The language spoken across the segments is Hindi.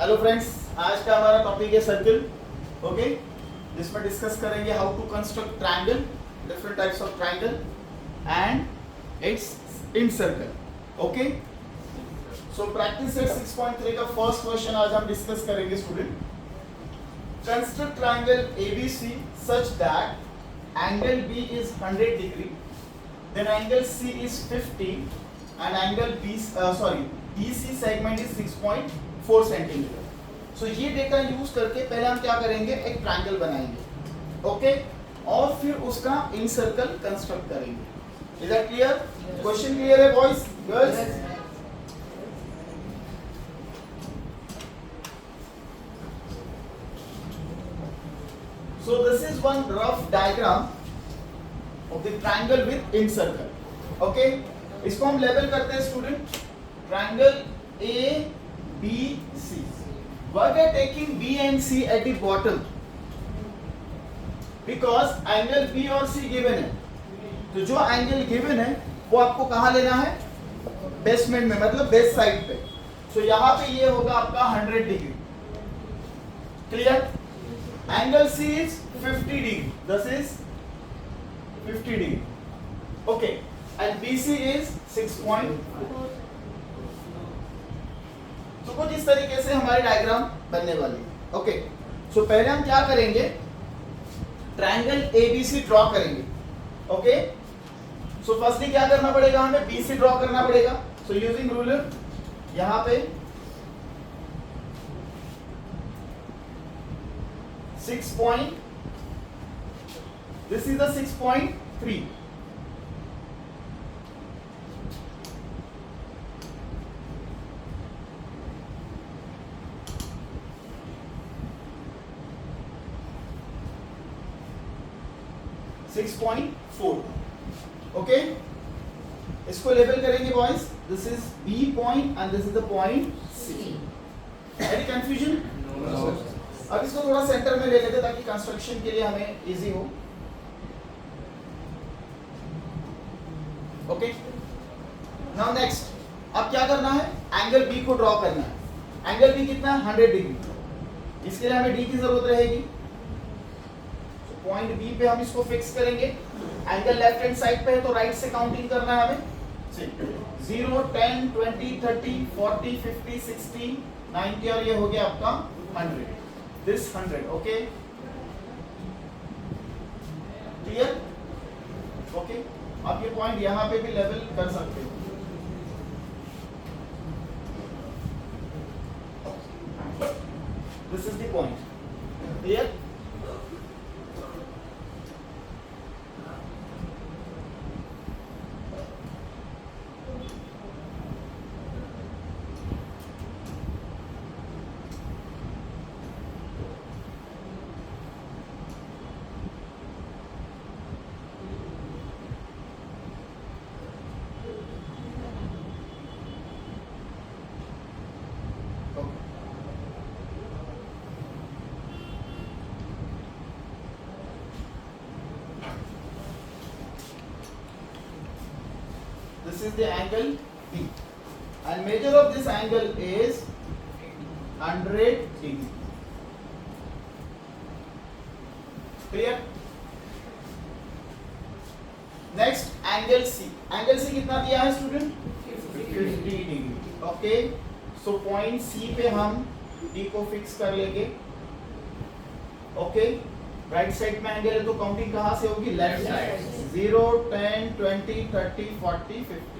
हेलो फ्रेंड्स, आज का हमारा टॉपिक है सर्कल। ओके, जिसमें डिस्कस करेंगे how to construct triangle, different types of triangle and its in circle. Okay, so practice set 6.3 का फर्स्ट क्वेश्चन आज हम डिस्कस करेंगे student. Construct triangle ABC such that angle B is 100 degree, then angle C is 50 and angle BC segment is 6.4 centimetre. So ये डेटा यूज करके पहले हम क्या करेंगे, एक ट्रायंगल बनाएंगे। ओके, और फिर उसका इन सर्कल कंस्ट्रक्ट करेंगे। Is that clear? Question clear है boys girls? So this is one rough diagram of the triangle with in circle. Okay, इसको हम लेबल करते हैं student triangle ABC। Why we are taking B and C at the bottom? Because angle B और C given है, तो जो एंगल गिवन है वो आपको कहाँ लेना है? बेसमेंट में, मतलब बेस साइड पे। सो यहाँ पे ये होगा आपका 100 degree. Clear? Angle C is 50 degree, this is 50 degree. Okay, and BC is 6.4। तो कुछ इस तरीके से हमारी डायग्राम बनने वाली है। ओके, सो पहले हम क्या करेंगे, ट्रायंगल ABC ड्रॉ करेंगे। ओके, सो फर्स्टली क्या करना पड़ेगा, हमें BC ड्रॉ करना पड़ेगा। सो यूजिंग रूलर यहां पे 6 point, this is the 6.3। Okay, इसको लेबल करेंगे boys, this is B point and this is the point C। Any confusion? अब इसको थोड़ा सेंटर में ले लेते ताकि कंस्ट्रक्शन के लिए हमें इजी हो। ओके, नाउ नेक्स्ट, अब क्या करना है, एंगल B को ड्रॉ करना है। एंगल B कितना है? 100 डिग्री। इसके लिए हमें D की जरूरत रहेगी। पॉइंट B पे हम इसको फिक्स करेंगे। एंगल लेफ्ट हैंड साइड पे है तो राइट से काउंटिंग करना है हमें। 0, 10, 20, 30, 40, 50, 60, 90 और ये हो गया आपका 100। दिस 100। Okay, clear? ओके, आप ये पॉइंट यहाँ पे भी लेवल कर सकते हो। This is the point. Clear? This is the angle B and measure of this angle is 100 degree. Clear? Next angle C. Angle C कितना दिया है student? 50 degree. Okay, so point C पे हम D को फिक्स कर लेंगे। ओके, राइट साइड में एंगल है तो काउंटिंग कहां से होगी? Left side. 0, 10, 20, 30, 40, 50।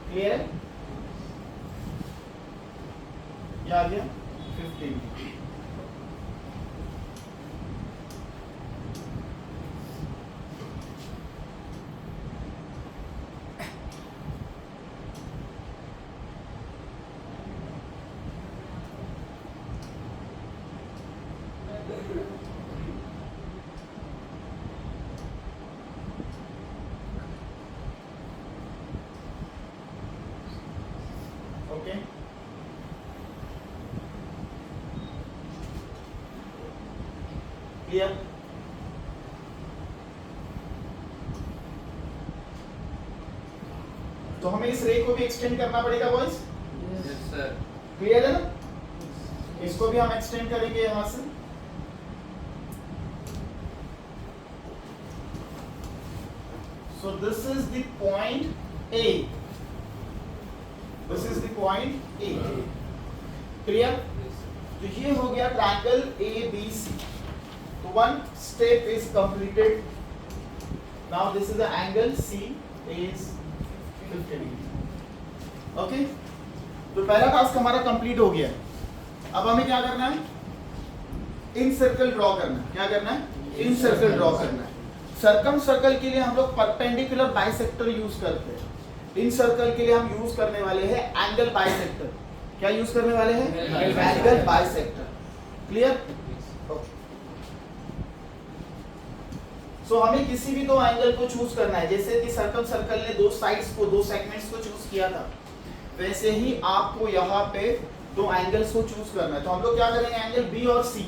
क्लियर? ये आ गया 15। Okay, clear? तो हमें इस रे को भी एक्सटेंड करना पड़ेगा बॉयज। Yes sir. क्लियर है ना? इसको भी हम एक्सटेंड करेंगे यहां से। So this is the point A. This is the point A. Clear? तो ये हो गया ट्रायंगल ABC. तो one step is completed. Now this is the angle C is 50 degree. Okay? तो पहला टास्क हमारा कंप्लीट हो गया। अब हमें क्या करना है? इन सर्कल ड्रॉ करना है। क्या करना है? इन सर्कल ड्रॉ करना है। सर्कम सर्कल के लिए हम लोग परपेंडिकुलर बाइसेक्टर यूज करते हैं। इन सर्कल के लिए हम यूज करने वाले हैं एंगल बाइसेक्टर। क्या यूज करने वाले हैं? Angle bisector. क्लियर? सो हमें किसी भी दो एंगल को चूज करना है। जैसे कि सर्कम सर्कल ने दो साइड्स को, दो सेगमेंट्स को चूज किया था, वैसे ही आपको यहाँ पे दो एंगल्स को चूज करना है। तो हम लोग क्या करेंगे? एंगल बी और सी,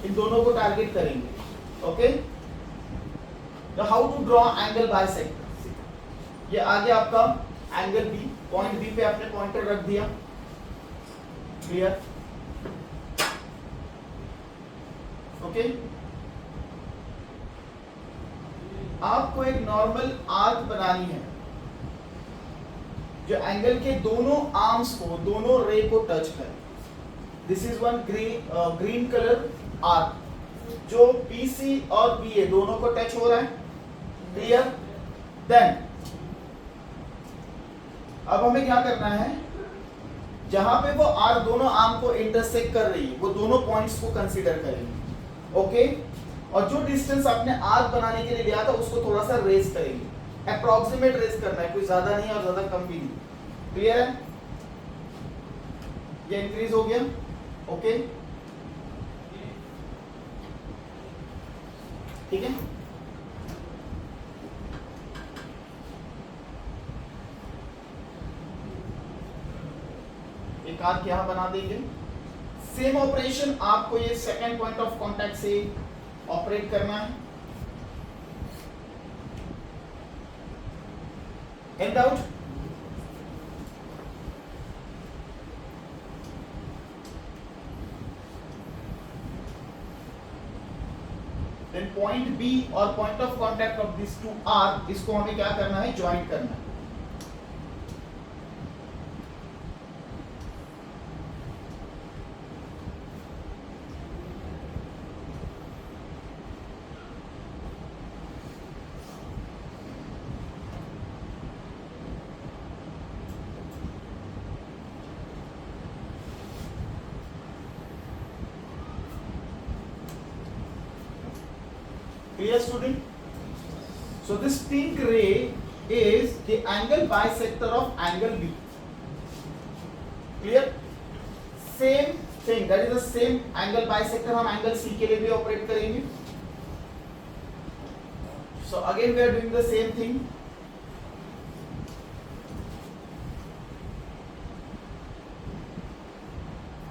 इन दोनों को टारगेट करेंगे। ओके? तो how to draw angle bisector? ये आगे आपका एंगल बी, पॉइंट बी पे आपने पॉइंटर रख दिया। क्लियर? ओके? आपको एक नॉर्मल आर्क बनानी है जो एंगल के दोनों आर्म्स को, दोनों रे को टच करे। This is one green colour arc जो BC और BA दोनों को टच हो रहा है। क्लियर? देन अब हमें क्या करना है? जहां पे वो आर्क दोनों आर्म को इंटरसेक्ट कर रही है, वो दोनों पॉइंट्स को कंसीडर करेंगे। ओके? और जो डिस्टेंस आपने आर्क बनाने के लिए लिया था उसको थोड़ा सा रेज करेंगे। अप्रॉक्सीमेट रेज करना है, कोई ज्यादा नहीं और ज्यादा कम भी नहीं। क्लियर है? ये इंक्रीज हो गया। ओके? ठीक है? एक आर्क यहां बना देंगे। सेम ऑपरेशन आपको ये सेकंड पॉइंट ऑफ कांटेक्ट से ऑपरेट करना है। Any doubt? Then point B और point of contact of this two arc, इसको हमें क्या करना है? ज्वाइन करना है। Clear, student? So this pink ray is the angle bisector of angle B. Clear? Same thing, that is the same angle bisector हम angle C के लिए भी ऑपरेट करेंगे। So again we are doing the same thing.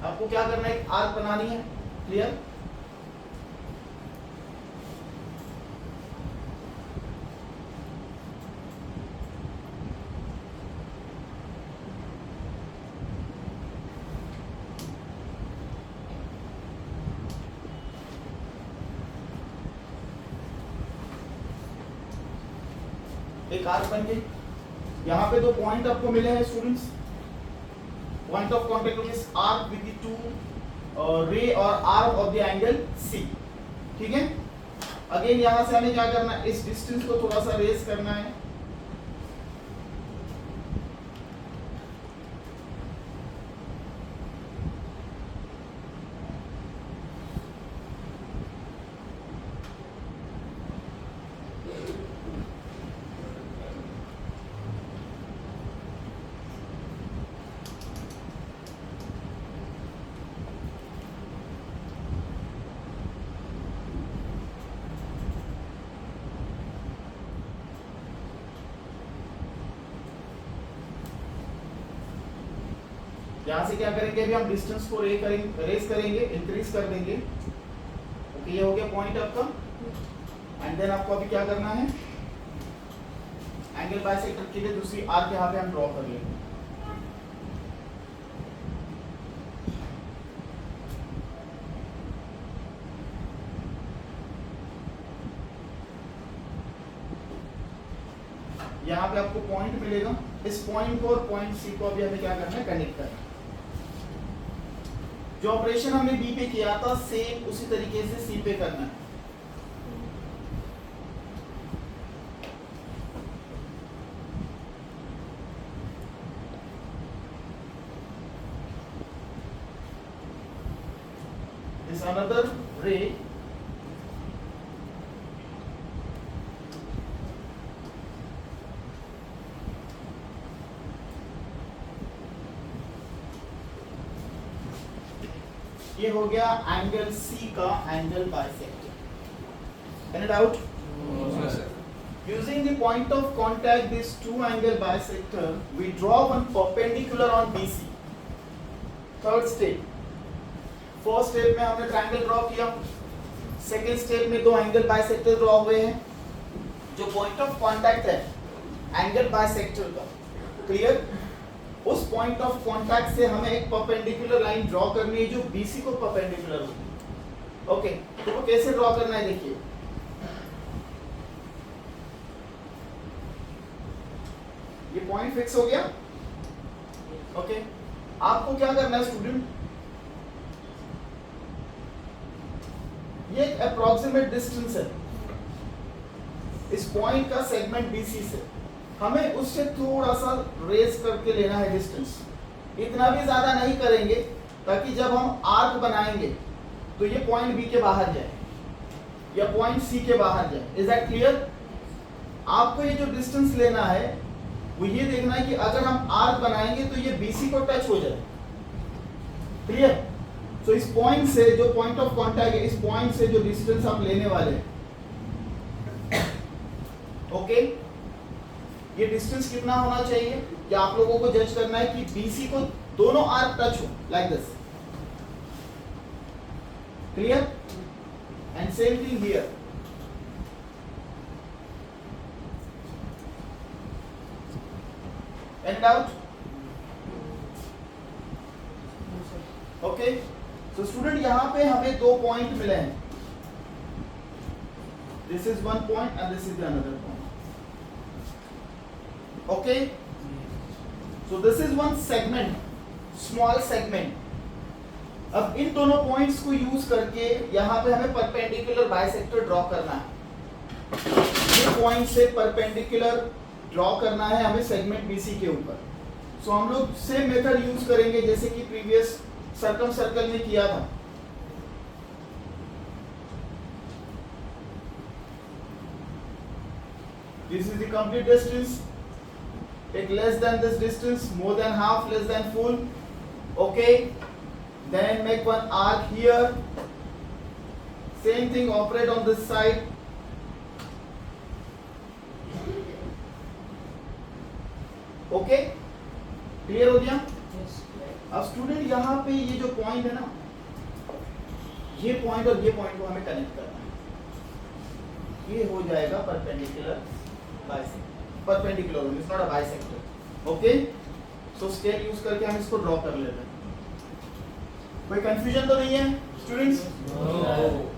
आपको क्या करना है? एक आर्क बनानी है। क्लियर? एक आर्क बन गई। यहाँ पे दो पॉइंट आपको मिले हैं students. Point of contact of this arc with the two रे और arm of the angle C। ठीक है? अगेन यहाँ से हमें क्या करना है? इस डिस्टेंस को थोड़ा सा रेज करना है। यहाँ से क्या करेंगे? अभी हम डिस्टेंस को रेज करेंगे, इंक्रीज कर देंगे। ओके, ये हो गया पॉइंट आपका। एंड देन आपको अभी क्या करना है? एंगल बाइसेक्टर के लिए दूसरी आर्क यहाँ पे हम ड्रॉ कर लेंगे। यहाँ पे आपको पॉइंट मिलेगा, इस पॉइंट को और पॉइंट सी को अभी हमें क्या करना है, कनेक्ट करना है। जो ऑपरेशन हमने बी पे किया था सेम उसी तरीके से सी पे करना है। Is another ray ये हो गया एंगल सी का angle bisector. Any doubt? Using the point of contact these two angle bisector, we draw one perpendicular on BC. Third step. First step में हमने ट्रायंगल ड्रॉ किया, सेकेंड स्टेप में दो एंगल बाइसेक्टर ड्रॉ हुए हैं। जो पॉइंट ऑफ कांटेक्ट है एंगल बाइसेक्टर का, क्लियर? उस पॉइंट ऑफ कांटेक्ट से हमें एक परपेंडिकुलर लाइन ड्रॉ करनी है जो बीसी को परपेंडिकुलर होगी। ओके, तो वो कैसे ड्रॉ करना है देखिए। ये पॉइंट फिक्स हो गया। ओके, आपको क्या करना है स्टूडेंट, ये एक अप्रोक्सीमेट डिस्टेंस है इस पॉइंट का सेगमेंट बीसी से, हमें उससे थोड़ा सा रेज करके लेना है डिस्टेंस। इतना भी ज्यादा नहीं करेंगे ताकि जब हम आर्क बनाएंगे तो ये पॉइंट बी के बाहर जाए या पॉइंट सी के बाहर जाए। Is that clear? आपको ये जो डिस्टेंस लेना है वो ये देखना है कि अगर हम आर्क बनाएंगे तो ये बीसी को टच हो जाए। क्लियर? तो इस पॉइंट से जो पॉइंट ऑफ कांटेक्ट है, इस पॉइंट से जो डिस्टेंस आप लेने वाले हैं, ओके, ये डिस्टेंस कितना होना चाहिए कि आप लोगों को जज करना है कि बीसी को दोनों आर्क टच हो, like this. Clear? And same thing here. Any doubt? Okay, तो स्टूडेंट यहां पे हमें दो पॉइंट मिले हैं। This is one point and this is another point. Okay, so this is one segment, small segment. अब इन दोनों पॉइंट्स को यूज करके यहां पे हमें परपेंडिकुलर बाइसेक्टर ड्रॉ करना है। ये पॉइंट से परपेंडिकुलर ड्रॉ करना है हमें सेगमेंट बीसी के ऊपर। सो हम लोग सेम मेथड यूज करेंगे जैसे कि प्रीवियस सर्कम सर्कल में किया था। This is the complete distance. Take less than this distance, more than half, less than full. Okay. Then make one arc here. Same thing, operate on this side. Okay. Clear हो गया? अब स्टूडेंट यहाँ पे ये जो पॉइंट है ना, ये पॉइंट और ये पॉइंट को हमें कनेक्ट करना है। ये हो जाएगा perpendicular bisector, perpendicular, it's not a bisector. Okay, so scale use करके हम इसको ड्रॉ कर लेते हैं। कोई कंफ्यूजन तो नहीं है स्टूडेंट्स? नो।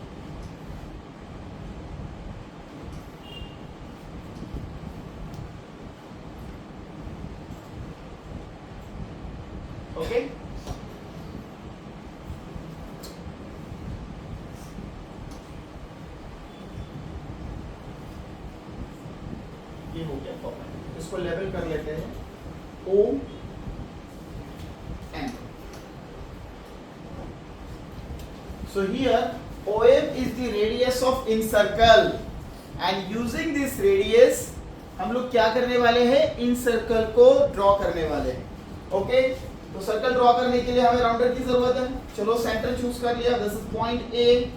ओके, ये हो गया फॉर्मेट। इसको लेवल कर लेते हैं O M. So here OM is the radius of encircle and using this radius हम लोग क्या करने वाले हैं, encircle को ड्रॉ करने वाले हैं। ओके, तो सर्कल ड्रॉ करने के लिए हमें राउंडर की जरूरत है। चलो सेंटर चूज कर लिया, this is point A.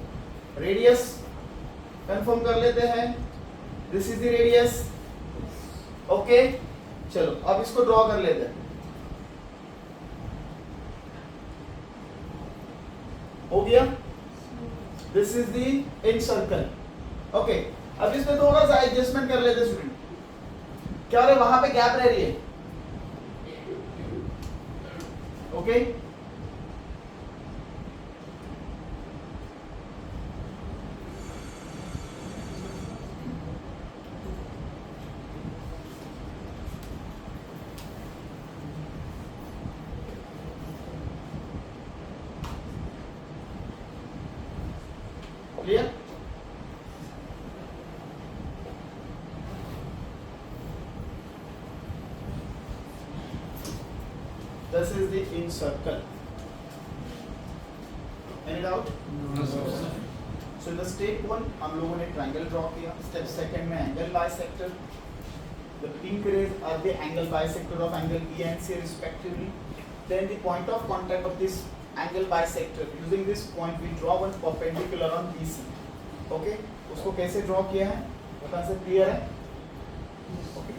Radius confirm कर लेते हैं, this is the radius. Okay, चलो अब इसको ड्रॉ कर लेते हैं। हो गया, this is the encircle। Okay, अब इसमें थोड़ा सा एडजस्टमेंट कर लेते हैं स्टूडेंट। क्या हो रहा है, वहां पे गैप रह रही है। Okay, Clear? This is the in circle. Any doubt? No, sir. So in the step 1 हम लोगों ने ट्रायंगल ड्रॉ किया. स्टेप 2 में angle bisector. The pink rays are the angle bisector of angle E and C respectively. Then the point of contact of this angle bisector. Using this point we draw one perpendicular on BC. Okay? उसको कैसे ड्रॉ किया है? वो concept clear है? Okay.